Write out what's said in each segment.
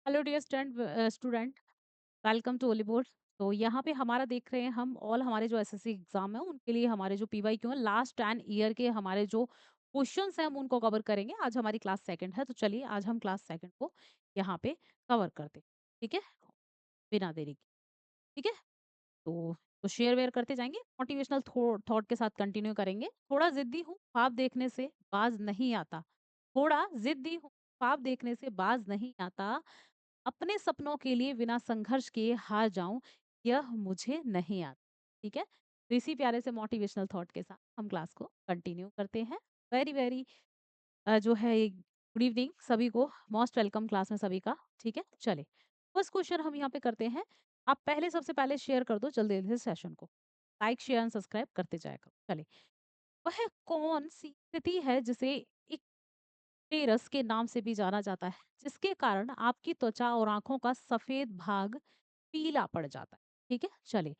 Hello dear student, welcome to Oliveboard. तो यहाँ पे हमारा देख रहे हैं हम ऑल हमारे जो एसएससी एग्जाम है उनके लिए हमारे जो पीवाई क्यू है लास्ट 10 ईयर के हमारे जो क्वेश्चंस हैं हम उनको कवर करेंगे। आज हमारी क्लास सेकंड है तो चलिए आज हम क्लास सेकंड को यहाँ पे कवर करते हैं। ठीक है, बिना देरी के। ठीक है, तो शेयर वेयर करते जाएंगे, मोटिवेशनल थॉट के साथ कंटिन्यू करेंगे। थोड़ा जिद्दी हूँ, ख्वाब देखने से बाज नहीं आता। थोड़ा जिद्दी हूँ, ख्वाब देखने से बाज नहीं आता। अपने सपनों के लिए बिना संघर्ष किए हार जाऊं, यह मुझे नहीं आता। ठीक है, तो इसी प्यारे से मोटिवेशनल थॉट के साथ हम क्लास को कंटिन्यू करते हैं। वेरी वेरी जो है गुड इवनिंग सभी को, मोस्ट वेलकम क्लास में सभी का। ठीक है, चले फर्स्ट क्वेश्चन हम यहाँ पे करते हैं। आप पहले सबसे पहले शेयर कर दो जल्दी जल्दी से सेशन को, लाइक शेयर एंड सब्सक्राइब करते जाएगा। चले, वह कौन सी स्थिति है जिसे टेरस के नाम से भी जाना जाता है, जिसके कारण आपकी त्वचा और आंखों का सफेद भाग पीला पड़ जाता है? ठीक है, चलिए।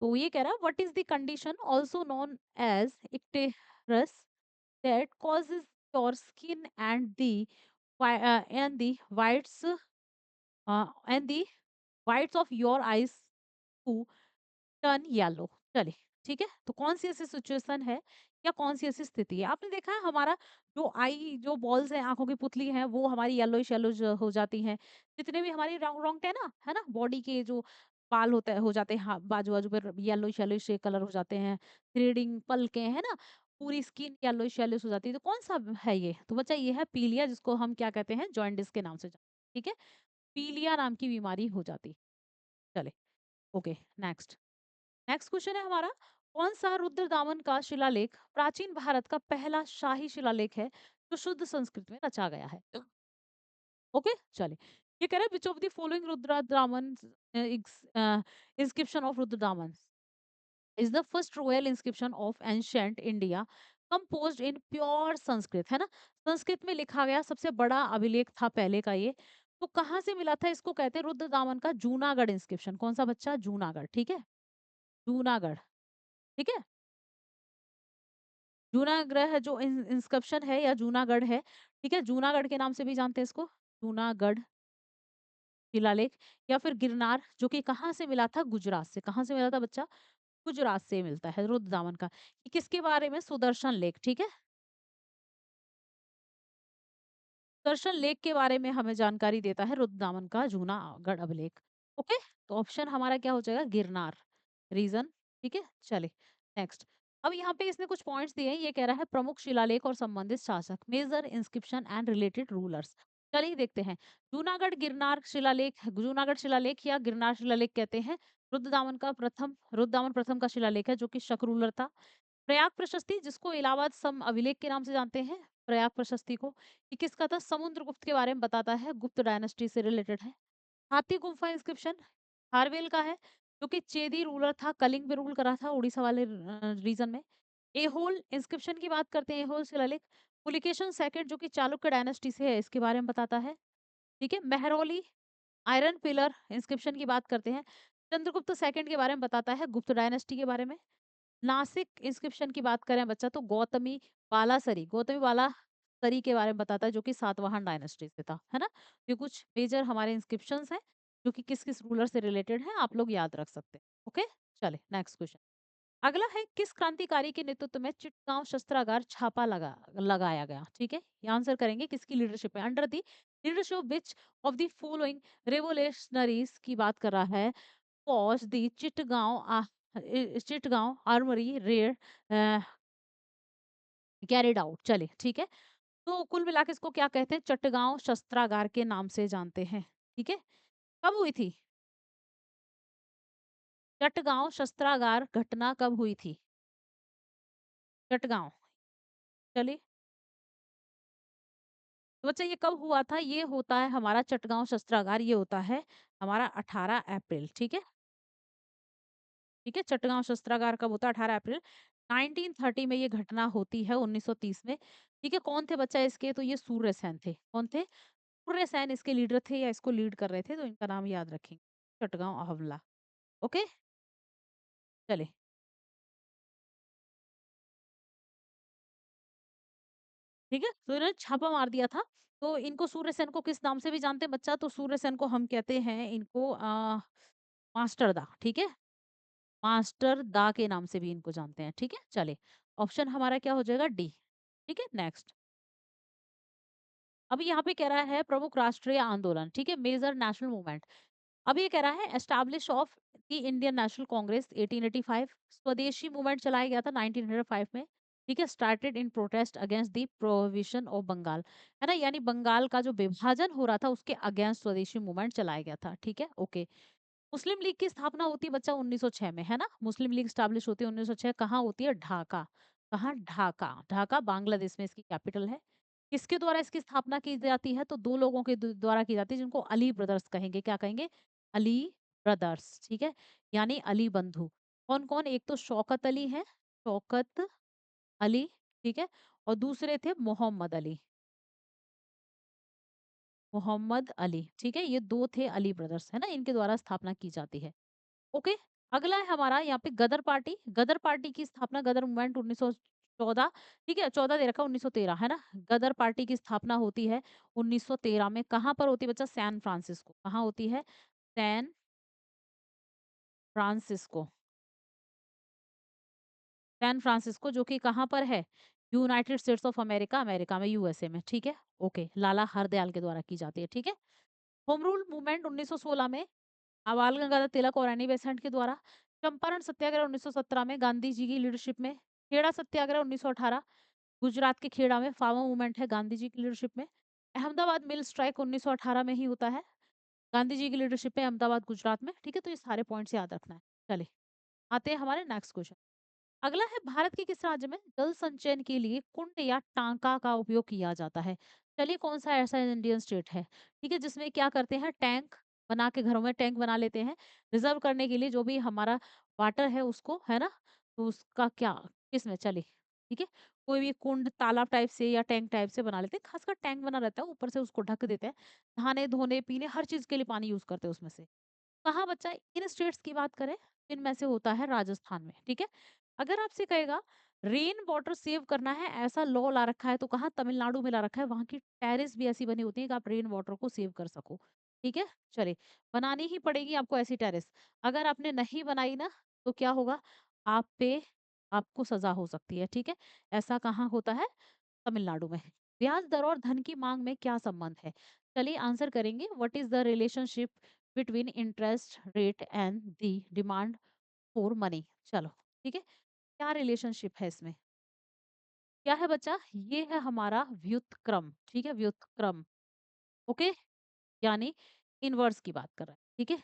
तो ये कह रहा है what is the condition also known as icterus that causes your skin and the whites and the whites of your eyes to turn yellow. चलिए, ठीक है, तो कौन सी ऐसी सिचुएशन है या कौन सी ऐसी स्थिति है? आपने देखा है हमारा जो आई जो बॉल्स है, आंखों की पुतली है, वो हमारी येलोइश येलोइश हो जाती हैं। जितने भी हमारी रोंगटे है ना, बॉडी के जो बाल होते हैं हो जाते हैं, हाँ, बाजू बाजू पे येलोइश येलोइश कलर हो जाते हैं। थ्रेडिंग पलके है ना, पूरी स्किन येलोइश येलोइश हो जाती है। तो कौन सा है ये? तो बच्चा ये है पीलिया, जिसको हम क्या कहते हैं, जॉइंटिस के नाम से जानते हैं। ठीक है, पीलिया नाम की बीमारी हो जाती है। चले, ओके, नेक्स्ट। नेक्स्ट क्वेश्चन है हमारा, कौन सा रुद्रदामन का शिलालेख प्राचीन भारत का पहला शाही शिलालेख है जो शुद्ध संस्कृत में रचा गया है? ओके, चलिए। ये कह रहा है विच of the following Rudradaman inscription of Rudradaman is the first royal inscription of ancient India composed in pure Sanskrit, है ना? संस्कृत में लिखा गया सबसे बड़ा अभिलेख था पहले का ये। तो कहाँ से मिला था? इसको कहते हैं रुद्रदामन का जूनागढ़ इंस्क्रिप्शन। कौन सा बच्चा? जूनागढ़। ठीक है, जूनागढ़। ठीक है, जूनागढ़ जो इंस्क्रिप्शन है या जूनागढ़ है, ठीक है, जूनागढ़ के नाम से भी जानते हैं इसको, जूनागढ़ शिलालेख। या फिर गिरनार, जो कि कहाँ से मिला था? गुजरात से। कहाँ से मिला था बच्चा? गुजरात से मिलता है रुद्रदामन का। ये किसके बारे में? सुदर्शन लेख। ठीक है, सुदर्शन लेख के बारे में हमें जानकारी देता है रुद्रदामन का जूनागढ़ अभिलेख। ओके, तो ऑप्शन हमारा क्या हो जाएगा? गिरनार, रीजन। ठीक है, चले नेक्स्ट। अब यहाँ पे इसने कुछ पॉइंट्स दिए हैं। ये कह रहा है प्रमुख शिलालेख और संबंधित शासक, major inscription and related rulers. चलिए देखते हैं। जूनागढ़ गिरनार शिलालेख, जूनागढ़ शिलालेख या गिरनार शिलालेख कहते हैं रुद्रदामन प्रथम का शिलालेख है, जो कि शक रूलर था। प्रयाग प्रशस्ति, जिसको इलाहाबाद सम अभिलेख के नाम से जानते हैं, प्रयाग प्रशस्ति को, ये किसका था? समुद्रगुप्त के बारे में बताता है, गुप्त डायनेस्टी से रिलेटेड है। हाथी गुम्फा इंस्क्रिप्शन हारवेल का है, जो कि चेदी रूलर था, कलिंग पे रूल करा था उड़ीसा वाले रीजन में। एहोल इंस्क्रिप्शन की बात करते हैं, एहोल शिलालेख पुलिकेशन सेकंड, जो कि चालुक्य डायनेस्टी से है, इसके बारे में बताता है। ठीक है, मेहरौली आयरन पिलर इंस्क्रिप्शन की बात करते हैं, चंद्रगुप्त सेकंड के बारे में बताता है, गुप्त डायनेस्टी के बारे में। नासिक इंस्क्रिप्शन की बात करें बच्चा, तो गौतमी बालासरी के बारे में बताता है, जो कि सातवाहन डायनेस्टी से था, है ना? ये कुछ मेजर हमारे इंस्क्रिप्शंस हैं जो कि किस किस रूलर से रिलेटेड है, आप लोग याद रख सकते हैं। ओके, चले नेक्स्ट क्वेश्चन। अगला है, किस क्रांतिकारी के नेतृत्व में चिटगांव शस्त्रागार छापा लगाया गया? ठीक है, ये आंसर करेंगे किसकी लीडरशिप में, under the leadership which of the following revolutionaries की बात कर रहा है। was the Chittagong armoury raid carried out. चले, ठीक है, तो कुल मिला के इसको क्या कहते हैं? चटगांव शस्त्रागार के नाम से जानते हैं। ठीक है, कब हुई थी चटगांव शस्त्रागार घटना? कब हुई थी चटगांव? चलिए, तो बच्चा ये कब हुआ था? ये होता है हमारा चटगांव शस्त्रागार, ये होता है हमारा 18 अप्रैल। ठीक है, ठीक है, चटगांव शस्त्रागार कब होता है? 18 अप्रैल 1930 में ये घटना होती है, 1930 में। ठीक है, कौन थे बच्चा इसके? तो ये सूर्य सेन थे। कौन थे? सूर्य सेन इसके लीडर थे या इसको लीड कर रहे थे, तो इनका नाम याद रखेंगे, चटगांव हमला। ओके, चले, ठीक है? तो इन्होंने छापा मार दिया था। तो इनको सूर्य सेन को किस नाम से भी जानते हैं बच्चा? तो सूर्य सेन को हम कहते हैं इनको मास्टर दा, ठीक है? मास्टर दा के नाम से भी इनको जानते हैं, ठीक है? चलिए, ऑप्शन हमारा क्या हो जाएगा? डी, ठीक है? नेक्स्ट। अभी यहाँ पे कह रहा है प्रमुख राष्ट्रीय आंदोलन, ठीक है? Major national movement. अब ये कह रहा है establish of the Indian National Congress 1885, Swadeshi movement चलाया गया था 1905 में, ठीक है? Started in protest against the prohibition of Bengal, है ना? यानी बंगाल का जो विभाजन हो रहा था उसके अगेंस्ट स्वदेशी मूवमेंट चलाया गया था, ठीक है? ओके। मुस्लिम लीग की स्थापना होती है बच्चा 1906 में, है ना? मुस्लिम लीग स्टैब्लिश होती है 1906, कहाँ होती है? ढाका। कहाँ? ढाका। ढाका बांग्लादेश में इसकी कैपिटल है। किसके द्वारा इसकी स्थापना की जाती है? तो दो लोगों के द्वारा की जाती है जिनको अली ब्रदर्स कहेंगे। क्या कहेंगे? अली ब्रदर्स, ठीक है? यानी अली बंधु। कौन कौन? एक तो शौकत अली है, शौकत अली, ठीक है? और दूसरे थे मोहम्मद अली, मोहम्मद अली, ठीक है? ये दो थे अली ब्रदर्स, है ना? इनके द्वारा स्थापना की जाती है। ओके। अगला है हमारा यहाँ पे गदर पार्टी। गदर पार्टी की स्थापना, गदर मूवमेंट 1914, ठीक है? 14 दे रखा, 1913, है ना? गदर पार्टी की स्थापना होती है 1913 में। कहाँ पर होती है बच्चा? San Francisco. कहाँ होती है? San Francisco. सैन फ्रांसिस्को जो कि कहाँ पर है? United states of America, America में, यूएसए में, ठीक है? ओके। लाला हरदयाल के द्वारा की जाती है, ठीक है? होम रूल मूवमेंट 1916 में बाल गंगाधर तिलक और एनी बेसेंट के द्वारा। चंपारण सत्याग्रह 1917 में गांधी जी की लीडरशिप में। खेड़ा सत्याग्रह 1918 गुजरात के खेड़ा में। फार्मर मूवमेंट है गांधी जी की लीडरशिप में। अहमदाबाद मिल स्ट्राइक 1918 में ही होता है, गांधी जी की लीडरशिप में, अहमदाबाद गुजरात में, ठीक है? तो ये सारे पॉइंट्स याद रखना है। चलिए, आते हैं हमारे नेक्स्ट क्वेश्चन। अगला है भारत के किस राज्य में जल संचयन के लिए कुंड या टांका का उपयोग किया जाता है? चलिए, कौन सा ऐसा इंडियन स्टेट है, ठीक है, जिसमें क्या करते हैं? टैंक बना के, घरों में टैंक बना लेते हैं रिजर्व करने के लिए जो भी हमारा वाटर है उसको, है ना? तो उसका क्या, किसमें? चलिए, ठीक है, कोई भी कुंड तालाब टाइप से या टैंक टाइप से बना लेते हैं। खासकर टैंक बना रहता है, ऊपर से उसको ढक देते हैं। नहाने धोने पीने हर चीज के लिए पानी यूज करते हैं उसमें से। कहाँ बच्चा? इन स्टेट्स की बात करें, इनमें से होता है राजस्थान में, ठीक है? अगर आपसे कहेगा रेन वाटर सेव करना है, ऐसा लॉ ला रखा है, तो कहाँ? तमिलनाडु में ला रखा है। वहां की टेरिस भी ऐसी बनी होती है कि आप रेन वाटर को सेव कर सको, ठीक है? चलिए, बनानी ही पड़ेगी आपको ऐसी टेरिस। अगर आपने नहीं बनाई ना, तो क्या होगा? आप पे आपको सजा हो सकती है, ठीक है? ऐसा कहाँ होता है? तमिलनाडु में। ब्याज दर और धन की मांग में क्या संबंध है? चलिए, आंसर करेंगे। What is the relationship between interest rate and the demand for money? चलो, ठीक है, क्या रिलेशनशिप है इसमें? क्या है बच्चा? ये है हमारा व्युत्क्रम, ठीक है? व्युत्क्रम। ओके, यानी इनवर्स की बात कर रहा है, ठीक है?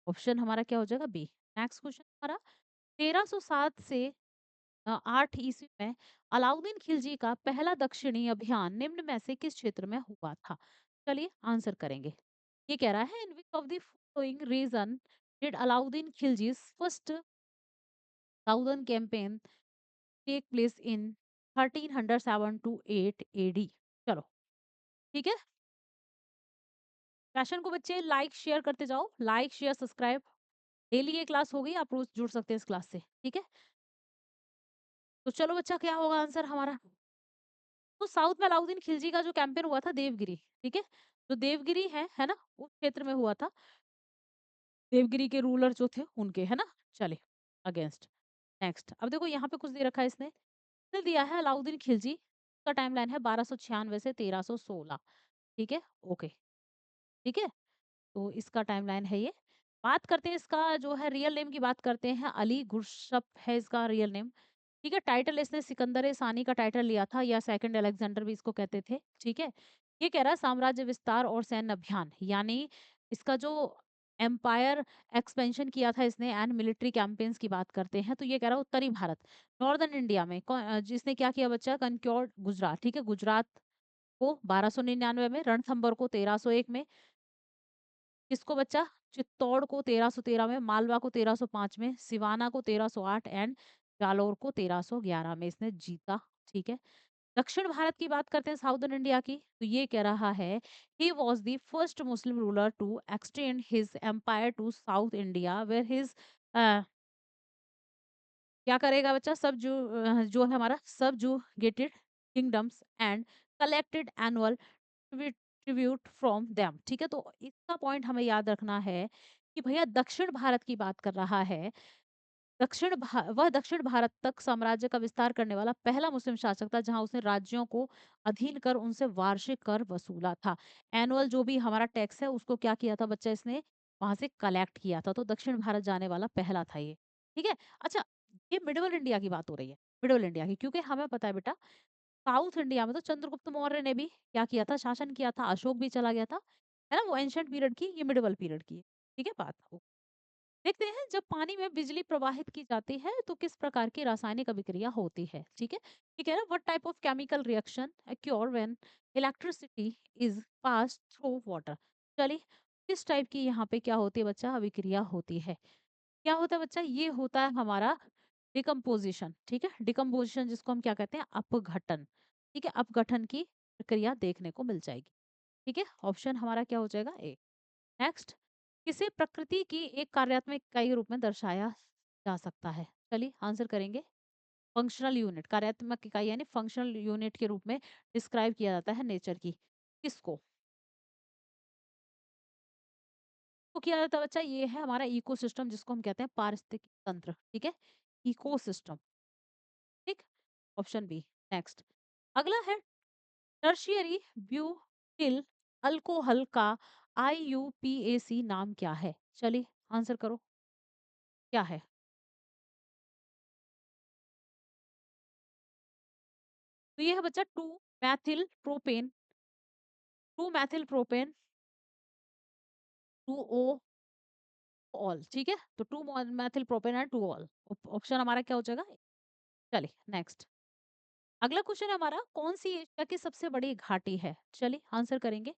ऑप्शन हमारा क्या हो जाएगा? बी। नेक्स्ट क्वेश्चन हमारा, 1307 से 8 ईस्वी में अलाउद्दीन खिलजी का पहला दक्षिणी अभियान निम्न में से किस क्षेत्र में हुआ था? चलिए, आंसर करेंगे। ये कह रहा है in which of the following region did Alauddin Khilji first southern campaign take place in 1307 to 8 AD? चलो, ठीक है, सेशन को बच्चे लाइक शेयर करते जाओ, लाइक शेयर सब्सक्राइब। डेली ये क्लास होगी, आप रोज जुड़ सकते हैं इस क्लास से, ठीक है? तो चलो बच्चा, क्या होगा आंसर हमारा? तो साउथ में अलाउद्दीन खिलजी का जो कैंपेन हुआ था देवगिरी, ठीक है? जो देवगिरी है ना? उस क्षेत्र में हुआ था। देवगिरी के रूलर जो थे उनके, है ना? चले, अगेंस्ट। नेक्स्ट, अब देखो यहाँ पे कुछ दे रखा है इसने। इसने दिया है अलाउद्दीन खिलजी का टाइमलाइन है 1296 से 1316, ठीक है? ओके, ठीक है, तो इसका टाइमलाइन है ये। बात करते हैं इसका जो है रियल नेम की बात करते हैं। अली गुरशप है इसका रियल नेम, ठीक है? टाइटल इसने सिकंदर सानी का टाइटल लिया था, या सेकंड अलेक्जेंडर भी इसको कहते थे, ठीक है? ये कह रहा है साम्राज्य विस्तार और सैन्य अभियान, यानी इसका जो एम्पायर एक्सपेंशन किया था इसने एंड मिलिट्री कैंपेन्स की बात करते हैं, तो ये कह रहा है उत्तरी भारत, नॉर्दर्न इंडिया में जिसने क्या किया बच्चा? कंक्योर्ड गुजरात, ठीक है? गुजरात को 1299 में, रणथंबर को 1301 में, किसको बच्चा? चित्तौड़ को 1313 में, मालवा को 1305 में, सिवाना को 1308 एंड जालोर को 1311 में इसने जीता, ठीक है? दक्षिण भारत की बात करते हैं, साउदर्न इंडिया की, तो ये कह रहा है he was the first Muslim ruler to extend his empire to south India where his क्या करेगा बच्चा? सब जो जो है हमारा सब जुगेटेड, kingdoms and collected annual tribute from them. ठीक है, तो इसका पॉइंट हमें याद रखना है कि भैया दक्षिण भारत की बात कर रहा है। वह दक्षिण भारत तक साम्राज्य का विस्तार करने वाला पहला मुस्लिम शासक था, जहां उसने राज्यों को अधीन कर उनसे वार्षिक कर वसूला था। एनुअल जो भी हमारा टैक्स है उसको क्या किया था बच्चा, इसने वहां से कलेक्ट किया था। तो दक्षिण भारत जाने वाला पहला था ये। ठीक है। अच्छा, ये मिडल इंडिया की बात हो रही है, मिडल इंडिया की, क्योंकि हमें पता है बेटा साउथ इंडिया में तो चंद्रगुप्त मौर्य ने भी क्या किया था, शासन किया था, अशोक भी चला गया था, है ना। वो एंशियंट पीरियड की, ये मिडिवल पीरियड की है। ठीक है बात। देखते हैं, जब पानी में बिजली प्रवाहित की जाती है तो किस प्रकार की रासायनिक अभिक्रिया होती है। ठीक है, ये कह रहा है what type of chemical reaction occur when electricity is pass through water. चलिए, किस टाइप की यहाँ पे क्या होती है बच्चा, अभिक्रिया होती है। क्या होता है बच्चा, ये होता है हमारा डिकम्पोजिशन। ठीक है, डिकम्पोजिशन जिसको हम क्या कहते हैं, अपघटन। ठीक है, अपघटन की प्रक्रिया देखने को मिल जाएगी। ठीक है, ऑप्शन हमारा क्या हो जाएगा, ए। नेक्स्ट, किसे प्रकृति की एक कार्यात्मक इकाई के रूप में दर्शाया जा सकता है। चलिए आंसर करेंगे, फंक्शनल यूनिट, कार्यात्मक इकाई यानी फंक्शनल यूनिट के रूप में डिस्क्राइब किया जाता है नेचर की। किसको तो किया जाता है बच्चा, ये है हमारा इकोसिस्टम, जिसको हम कहते हैं पारिस्थितिक तंत्र। ठीक है, इकोसिस्टम। ठीक, ऑप्शन बी। नेक्स्ट, अगला है टर्शियरी ब्यूटिल अल्कोहल का IUPAC नाम क्या है। चलिए आंसर करो, क्या है। तो ये है बच्चा two methyl propane, two methyl propane, two O ol. ठीक है, तो two methyl propane and two ol, option हमारा क्या हो जाएगा। चलिए नेक्स्ट, अगला क्वेश्चन है हमारा, कौन सी एशिया की सबसे बड़ी घाटी है। चलिए आंसर करेंगे,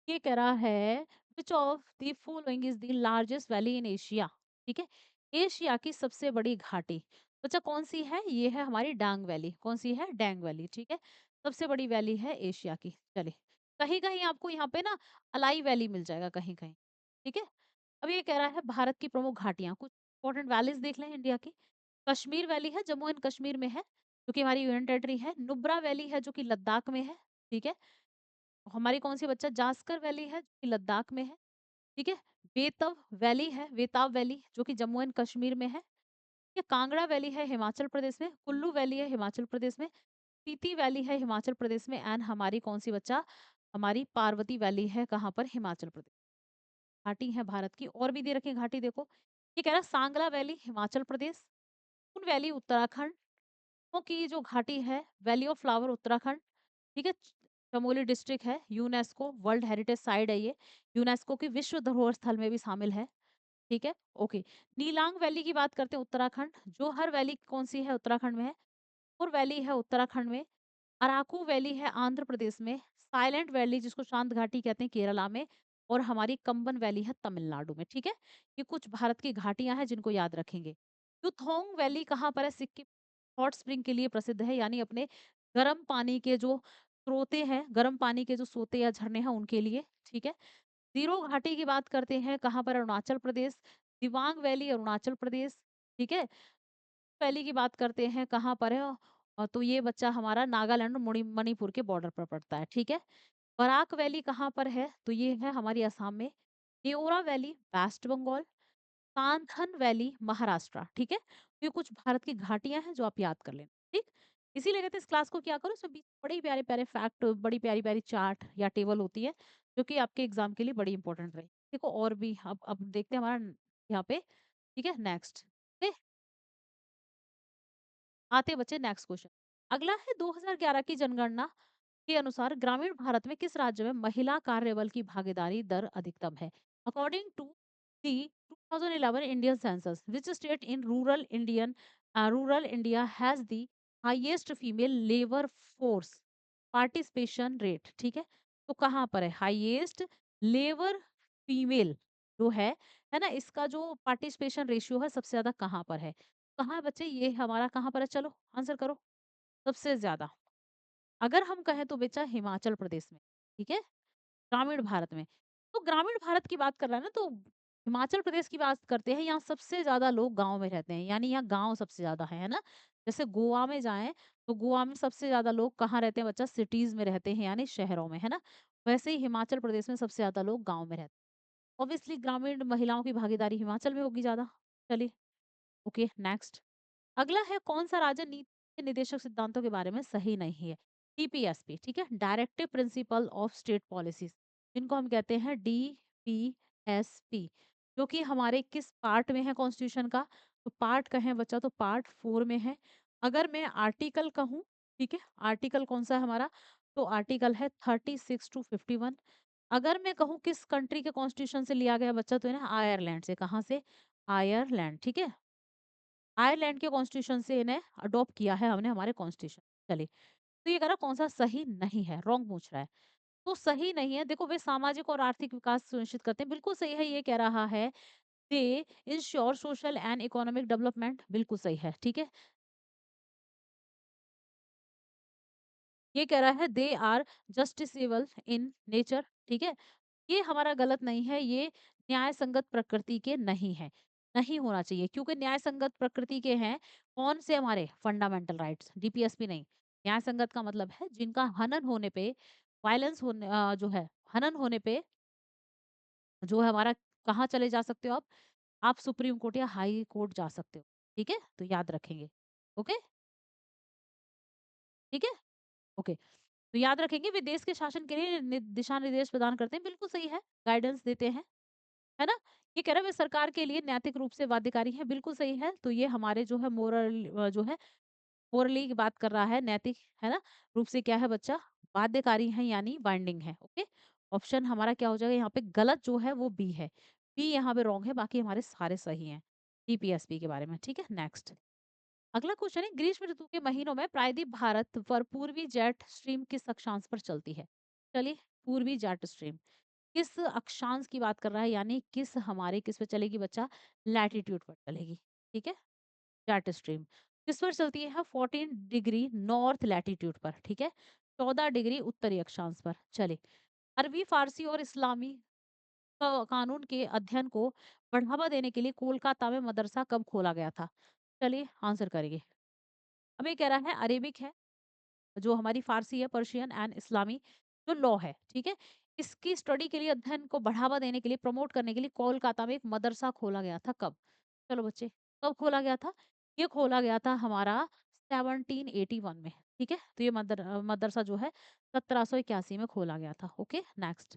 ये कह रहा है विच of the following is the largest valley in Asia. ठीक है, एशिया की सबसे बड़ी घाटी बच्चा कौन सी है, ये है हमारी डांग वैली। कौन सी है, डैंग वैली। ठीक है, सबसे बड़ी वैली है एशिया की। चलिए, कहीं कहीं आपको यहाँ पे ना अलाई वैली मिल जाएगा कहीं कहीं। ठीक है, अब ये कह रहा है भारत की प्रमुख घाटियां, कुछ इंपॉर्टेंट वैलीज देख लें इंडिया की। कश्मीर वैली है, जम्मू एंड कश्मीर में है, जो कि हमारी यूनियन टेरिटरी है। नुब्रा वैली है, जो कि लद्दाख में है। ठीक है, हमारी कौन सी बच्चा, जास्कर वैली है, जो कि लद्दाख में है। ठीक है, बेतव वैली है, वेताव वैली, जो कि जम्मू एंड कश्मीर में है। ये कांगड़ा वैली है हिमाचल प्रदेश में, कुल्लू वैली है हिमाचल प्रदेश में, स्पीति वैली है हिमाचल प्रदेश में, एंड हमारी कौन सी बच्चा, हमारी पार्वती वैली है कहाँ पर, हिमाचल प्रदेश। घाटी है भारत की, और भी दे रखी है घाटी देखो। ये कह रहा है सांगला वैली हिमाचल प्रदेश, उन वैली उत्तराखंड, की जो घाटी है वैली ऑफ फ्लावर उत्तराखंड। ठीक है, चमोली डिस्ट्रिक्ट है, यूनेस्को वर्ल्ड हेरिटेज साइट है ये, यूनेस्को की विश्व धरोहर स्थल में भी शामिल है। ठीक है, ओके। नीलांग वैली की बात करते हैं उत्तराखंड, जोहर वैली कौन सी है, उत्तराखंड में है। और वैली है उत्तराखंड में, अराकू वैली है आंध्र प्रदेश में, साइलेंट वैली जिसको शांत घाटी कहते हैं केरला में, और हमारी कंबन वैली है तमिलनाडु में। ठीक है, ये कुछ भारत की घाटियां हैं जिनको याद रखेंगे। युथोंग वैली कहाँ पर है, सिक्किम, हॉट स्प्रिंग के लिए प्रसिद्ध है, यानी अपने गर्म पानी के जो स्रोते हैं, गर्म पानी के जो सोते या झरने हैं उनके लिए। ठीक है, जीरो घाटी की बात करते हैं, कहाँ पर, अरुणाचल प्रदेश, दिबांग वैली अरुणाचल प्रदेश। ठीक है, वैली की बात करते हैं, कहाँ पर है, तो ये बच्चा हमारा नागालैंड और मणिपुर के बॉर्डर पर पड़ता है। ठीक है, बराक वैली कहाँ पर है, तो ये है हमारी असम में, नेओरा वैली वेस्ट बंगाल, कांथन वैली महाराष्ट्र। ठीक है, तो ये कुछ भारत की घाटियां हैं जो आप याद कर लेना। ठीक, इसीलिए कहते हैं इस क्लास को क्या करो, इसमें बीच में बड़े प्यारे प्यारे फैक्ट, बड़ी प्यारी प्यारी चार्ट या टेबल होती है, जो कि आपके एग्जाम के लिए बड़ी इंपॉर्टेंट रही। देखो और भी, अब देखते हैं हमारा यहाँ पे। ठीक है, नेक्स्ट, आते बच्चे नेक्स्ट क्वेश्चन। अगला है 2011 की जनगणना के अनुसार ग्रामीण भारत में किस राज्य में महिला कार्यबल की भागीदारी दर अधिकतम है। According to the 2011 Indian census, which state in rural India has the highest female labour force participation rate. ठीक है, तो कहाँ पर है हाईएस्ट लेबर फीमेल जो है ना, इसका जो पार्टिसिपेशन रेशियो है सबसे ज्यादा कहाँ पर है। कहाँ है बच्चे, ये हमारा कहाँ पर है, चलो आंसर करो। सबसे ज्यादा अगर हम कहें तो बेचा हिमाचल प्रदेश में। ठीक है, ग्रामीण भारत में, तो ग्रामीण भारत की बात कर रहा है ना, तो हिमाचल प्रदेश की बात करते हैं, यहाँ सबसे ज्यादा लोग गांव में रहते हैं, यानी यहाँ गांव सबसे ज्यादा है ना। जैसे गोवा में जाएँ, तो गोवा में सबसे ज़्यादा लोग कहाँ रहते हैं बच्चा? सिटीज़ में रहते हैं यानी शहरों में, है ना? वैसे ही हिमाचल प्रदेश में सबसे ज़्यादा लोग गाँव में रहते हैं। ऑब्वियसली ग्रामीण महिलाओं की भागीदारी हिमाचल में होगी ज़्यादा। चलिए, ओके नेक्स्ट। अगला है कौन सा राज्य नीति निदेशक सिद्धांतों के बारे में सही नहीं है? डीपीएसपी, ठीक है? Directive principle of state policies, जिनको हम कहते हैं डीपीएसपी, जो कि हमारे किस पार्ट में है कॉन्स्टिट्यूशन का? तो पार्ट कहें बच्चा तो पार्ट 4 में है। अगर मैं आर्टिकल कहूँ, ठीक है? आर्टिकल कौन सा है हमारा? तो आर्टिकल है 36 टू 51। अगर मैं कहूँ किस कंट्री के कॉन्स्टिट्यूशन से लिया गया बच्चा, तो है ना आयरलैंड से। कहाँ से? आयरलैंड, ठीक है? आयरलैंड के कॉन्स्टिट्यूशन से इन्हें अडॉप्ट किया है हमने हमारे कॉन्स्टिट्यूशन। चलिए, तो ये कह रहा कौन सा सही नहीं है, रॉन्ग पूछ रहा है। तो सही नहीं है, देखो वे सामाजिक और आर्थिक विकास सुनिश्चित करते हैं, बिल्कुल सही है। ये कह रहा है they ensure social and economic development, बिल्कुल सही है, ठीक है। ये कह रहा है they are justiciable in nature, ठीक है। ये हमारा गलत नहीं है, ये न्याय संगत प्रकृति के नहीं है, नहीं होना चाहिए क्योंकि न्याय संगत प्रकृति के हैं कौन से? हमारे फंडामेंटल राइट्स, डीपीएसपी नहीं। न्याय संगत का मतलब है जिनका हनन होने पे, वायलेंस होने जो है, हनन होने पे जो है हमारा, कहाँ चले जा सकते हो आप सुप्रीम कोर्ट या हाई कोर्ट जा सकते हो, ठीक है? तो याद रखेंगे, ओके, ठीक है, ओके। तो याद रखेंगे वे देश के शासन के लिए दिशा निर्देश प्रदान करते हैं, बिल्कुल सही है, गाइडेंस देते हैं, है ना? ये कह रहा है वे सरकार के लिए नैतिक रूप से बाध्यकारी है, बिल्कुल सही है। तो ये हमारे जो है मोरल जो है मोरली की बात कर रहा है, नैतिक, है ना? रूप से क्या है बच्चा? बाध्यकारी है यानी बाइंडिंग है, ओके? ऑप्शन हमारा क्या हो जाएगा यहाँ पे? गलत जो है वो बी है। बी यहाँ पे रॉन्ग है, बाकी हमारे सारे सही हैं। टीपीएसपी के बारे में, ठीक है? नेक्स्ट। अगला क्वेश्चन है ग्रीष्म ऋतु के महीनों में प्रायद्वीप भारत पर पूर्वी जेट स्ट्रीम किस अक्षांश पर चलती है? चलिए, पूर्वी जेट स्ट्रीम किस अक्षांश की बात कर रहा है, यानी किस हमारे किस पे चलेगी बच्चा? लैटिट्यूड पर चलेगी, ठीक है? जेट स्ट्रीम किस पर चलती है? 14 डिग्री नॉर्थ लैटिट्यूड पर, ठीक है? 14 डिग्री उत्तरी अक्षांश पर। चले, अरबी फारसी और इस्लामी कानून के अध्ययन को बढ़ावा देने के लिए कोलकाता में मदरसा कब खोला गया था? चलिए आंसर करेंगे। अब ये कह रहा है अरेबिक है, जो हमारी फ़ारसी है, पर्शियन एंड इस्लामी जो लॉ है, ठीक है? इसकी स्टडी के लिए, अध्ययन को बढ़ावा देने के लिए, प्रमोट करने के लिए कोलकाता में एक मदरसा खोला गया था, कब? चलो बच्चे, कब खोला गया था? ये खोला गया था हमारा 1781 में, ठीक है? तो ये मदरसा जो है 1781 में खोला गया था, ओके? नेक्स्ट।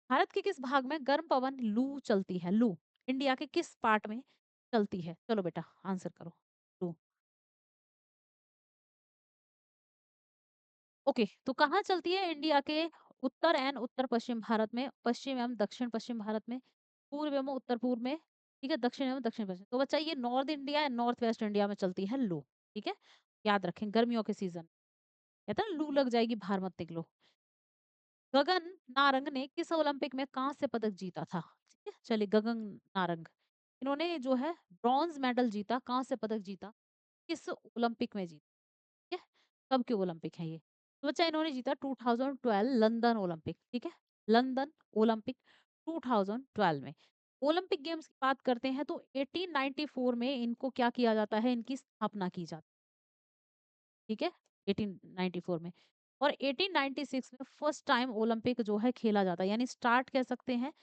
भारत के किस भाग में गर्म पवन लू चलती है? लू इंडिया के किस पार्ट में चलती है? चलो बेटा आंसर करो। लू, ओके, तो कहाँ चलती है? इंडिया के उत्तर एंड उत्तर पश्चिम भारत में, पश्चिम एवं दक्षिण पश्चिम भारत में, पूर्व एवं उत्तर पूर्व में, ठीक है, दक्षिण एवं दक्षिण पश्चिम। तो बच्चा ये north India and north west India में चलती है लू, ठीक है? याद रखें गर्मियों के सीजन, कहते हैं ना, लू लग जाएगी बाहर मत निकलो। गगन नारंग ने किस ओलंपिक में कांस्य पदक जीता था? ठीक है, चलिए, गगन नारंग, इन्होंने जो है ब्रॉन्ज मेडल जीता, कांस्य पदक जीता, किस ओलंपिक में जीता? ठीक है, कब के ओलंपिक है ये? तो बच्चा इन्होंने जीता 2012 लंदन ओलंपिक, ठीक है? लंदन ओलंपिक 2012 में। ओलंपिक गेम्स की बात करते हैं तो 1894 में इनको क्या किया जाता है? इनकी स्थापना की जाती है, ठीक है? 1894 में। और 1896 में फर्स्ट टाइम ओलंपिक जो है खेला जाता है, यानी स्टार्ट कह सकते हैं,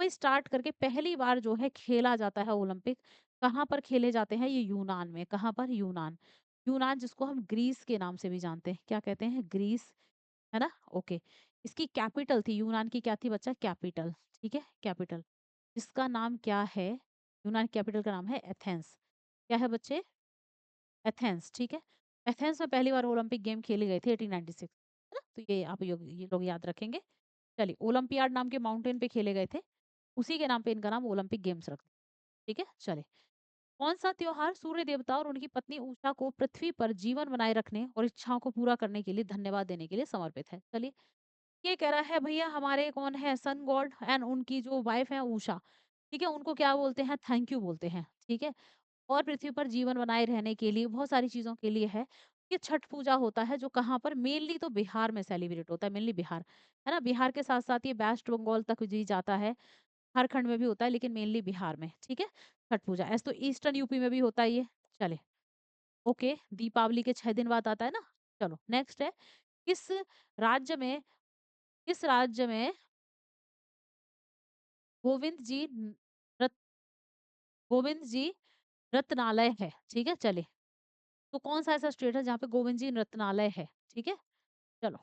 वही स्टार्ट करके पहली बार जो है खेला जाता है ओलंपिक। कहाँ पर खेले जाते हैं? ये यूनान में। कहाँ पर? यूनान। यूनान जिसको हम ग्रीस के नाम से भी जानते हैं। क्या कहते हैं? ग्रीस, है ना? ओके। इसकी कैपिटल थी, यूनान की क्या थी बच्चा? कैपिटल, ठीक है? कैपिटल, इसका नाम क्या है? यूनान कैपिटल का नाम है एथेंस। क्या है बच्चे? एथेंस, ठीक है? एथेंस में पहली बार ओलंपिक गेम खेले गए थे 1896, है ना? तो ये आप ये लोग याद रखेंगे। चलिए, ओलंपियाड नाम के माउंटेन पे खेले गए थे, उसी के नाम पे इनका नाम ओलंपिक गेम्स रख दिया, ठीक है? चलिए, कौन सा त्योहार सूर्य देवता और उनकी पत्नी उषा को पृथ्वी पर जीवन बनाए रखने और इच्छाओं को पूरा करने के लिए धन्यवाद देने के लिए समर्पित है? चलिए, ये कह रहा है भैया हमारे कौन है? सन गॉड एंड उनकी जो वाइफ है उषा, ठीक है? उनको क्या बोलते हैं? थैंक यू बोलते हैं, ठीक है? और पृथ्वी पर जीवन बनाए रहने के लिए बहुत सारी चीज़ों के लिए है। ये छठ पूजा होता है जो कहाँ पर? मेनली तो बिहार में सेलिब्रेट होता है, मेनली बिहार, है ना? बिहार के साथ-साथ ये वेस्ट बंगाल तक भी जाता है, झारखंड में भी होता है लेकिन मेनली बिहार में, ठीक है? छठ पूजा। ऐसे तो ईस्टर्न यूपी में भी होता है ये। चलिए, ओके, दीपावली के 6 दिन बाद आता है ना? चलो नेक्स्ट है, किस राज्य में किस राज्य में गोविंद जी रत गोविंद जी रत्नालय है? ठीक है, चलिए। तो कौन-सा ऐसा स्टेट है जहाँ पे गोविंद जी रत्नालय है? ठीक है, चलो।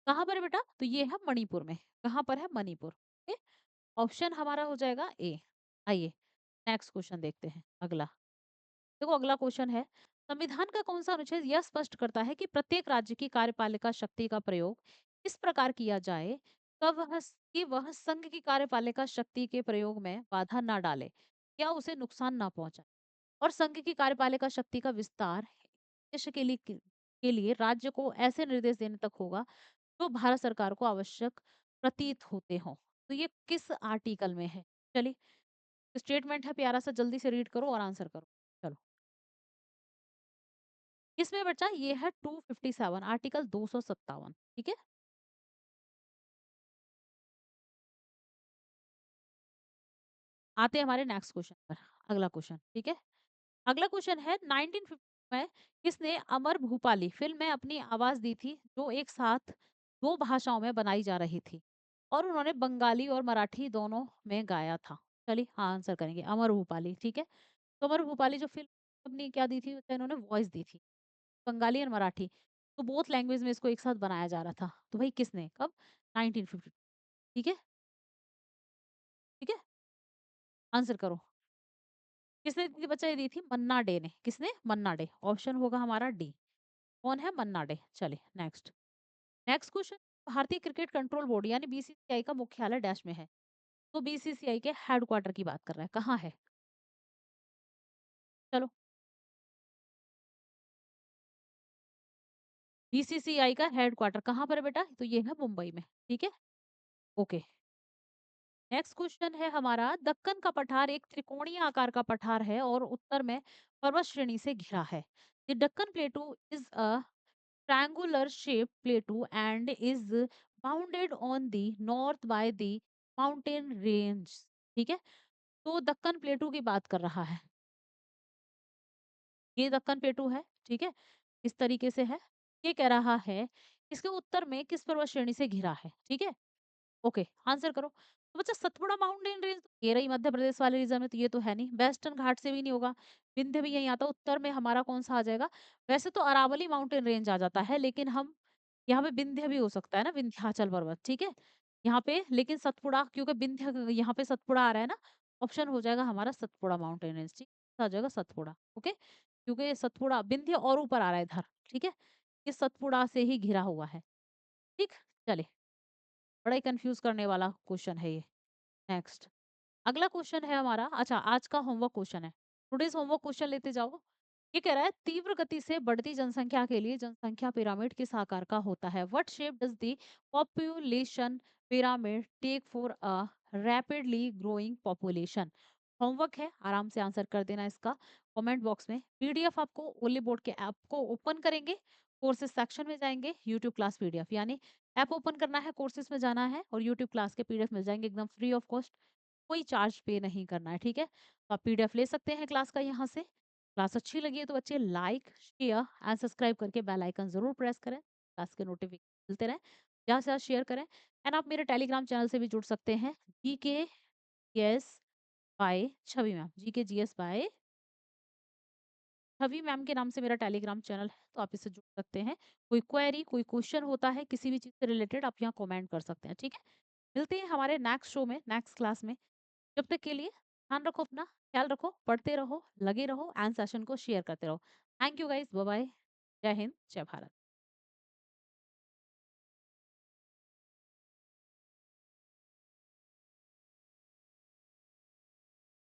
कहाँ पर है बेटा? तो ये है मणिपुर में। कहाँ पर है? मणिपुर। ओके, ऑप्शन हमारा हो जाएगा ए। आइए, नेक्स्ट क्वेश्चन देखते हैं, अगला। देखो अगला क्वेश्चन है, संविधान का कौन सा अनुच्छेद यह स्पष्ट करता है कि प्रत्येक राज्य की कार्यपालिका शक्ति का प्रयोग इस प्रकार किया जाए कि वह संघ की कार्यपालिका शक्ति के प्रयोग में बाधा ना डाले या उसे नुकसान ना पहुंचाए, और संघ की कार्यपालिका शक्ति का विस्तार देश के लिए राज्य को ऐसे निर्देश देने तक होगा जो भारत सरकार को आवश्यक प्रतीत होते हों। तो ये किस आर्टिकल में है? चलिए, स्टेटमेंट है प्यारा सा, जल्दी से रीड करो और आंसर करो। चलो, किसमें बचा? ये है 257, आर्टिकल 257। ठीक है, आते हैं हमारे नेक्स्ट क्वेश्चन पर। अगला क्वेश्चन, ठीक है। अगला क्वेश्चन है, 1950 में किसने अमर भूपाली फिल्म में अपनी आवाज दी थी, जो एक साथ दो भाषाओं में बनाई जा रही थी और उन्होंने बंगाली और मराठी दोनों में गाया था? चलिए आंसर करेंगे, अमर भूपाली। ठीक है, तो अमर भूपाली जो फिल्म अपनी क्या दी थी, तो इन्होंने वॉइस दी थी, बंगाली और मराठी। तो बोथ लैंग्वेज में इसको एक साथ बनाया जा रहा था। तो भाई किसने, कब? 1950। ठीक है, ठीक है, आंसर करो। किसने दी थी बच्चा? ये दी थी मन्ना डे ने। किसने? मन्ना डे। ऑप्शन होगा हमारा डी। कौन है? मन्ना डे। चलिए नेक्स्ट। नेक्स्ट क्वेश्चन, भारतीय क्रिकेट कंट्रोल बोर्ड यानी बीसीसीआई का मुख्यालय डैश में है? तो बीसीसीआई के हेडक्वार्टर की बात कर रहा है, कहाँ है? चलो, बीसीसीआई का हेडक्वार्टर कहाँ पर है बेटा? तो ये है मुंबई में। ठीक है, ओके। नेक्स्ट क्वेश्चन है हमारा, दक्कन का पठार एक त्रिकोणीय आकार का पठार है और उत्तर में पर्वत श्रेणी से घिरा है। The Deccan प्लेटू is a triangular shaped plateau and is bounded on the north by the mountain range। ठीक है, तो दक्कन प्लेटू की बात कर रहा है। ये दक्कन प्लेटू है। ठीक है, इस तरीके से है। ये कह रहा है इसके उत्तर में किस पर्वत श्रेणी से घिरा है? ठीक है, ओके, आंसर करो। तो बच्चा सतपुड़ा माउंटेन रेंज ये रही मध्य प्रदेश वाले रीजन में, तो ये तो है नहीं। वेस्टर्न घाट से भी नहीं होगा, विंध्य भी यहीं आता। उत्तर में हमारा कौन सा आ जाएगा? वैसे तो अरावली माउंटेन रेंज आ जाता है, लेकिन हम यहाँ पे विंध्य भी हो सकता है ना, विंध्याचल पर्वत। ठीक है, यहाँ पे लेकिन सतपुड़ा, क्योंकि विंध्य यहाँ पे सतपुड़ा आ रहा है ना, ऑप्शन हो जाएगा हमारा सतपुड़ा माउंटेन रेंज। ठीक आ जाएगा सतपुड़ा। ओके, क्योंकि ये सतपुड़ा विंध्य और ऊपर आ रहा है इधर। ठीक है, ये सतपुड़ा से ही घिरा हुआ है। ठीक, चलिए, बड़ा ही कंफ्यूज करने वाला क्वेश्चन है ये। नेक्स्ट, अगला क्वेश्चन है हमारा, अच्छा आज का होमवर्क क्वेश्चन है। टुडेज होमवर्क क्वेश्चन लेते जाओ। ये कह रहा है, तीव्र गति से बढ़ती जनसंख्या के लिए जनसंख्या पिरामिड किस आकार का होता है? What shape does the population pyramid take for a rapidly growing population? Homework है, आराम से आंसर कर देना इसका कमेंट बॉक्स में। पीडीएफ आपको ओली बोर्ड के ऐप को ओपन करेंगे, कोर्सेज सेक्शन में जाएंगे, यूट्यूब क्लास पीडीएफ, यानी ऐप ओपन करना है, कोर्सेज में जाना है और यूट्यूब क्लास के पीडीएफ मिल जाएंगे एकदम फ्री ऑफ कॉस्ट। कोई चार्ज पे नहीं करना है। ठीक है, तो आप पीडीएफ ले सकते हैं क्लास का यहाँ से। क्लास अच्छी लगी है तो बच्चे लाइक, शेयर एंड सब्सक्राइब करके बेल आइकन जरूर प्रेस करें, क्लास के नोटिफिकेशन मिलते रहें। ज़्यादा से ज़्यादा शेयर करें। एंड आप मेरे टेलीग्राम चैनल से भी जुड़ सकते हैं, जीके यस by Chhavi ma'am, GK GS by Chhavi ma'am के नाम से मेरा टेलीग्राम चैनल है, तो आप इससे जुड़ सकते हैं। कोई क्वेरी, कोई क्वेश्चन होता है किसी भी चीज़ से रिलेटेड, आप यहाँ कमेंट कर सकते हैं। ठीक है, मिलते हैं हमारे नेक्स्ट शो में, नेक्स्ट क्लास में। जब तक के लिए ध्यान रखो अपना, ख्याल रखो, पढ़ते रहो, लगे रहो एंड सेशन को शेयर करते रहो। Thank you guys, bye bye, जय हिंद, जय भारत।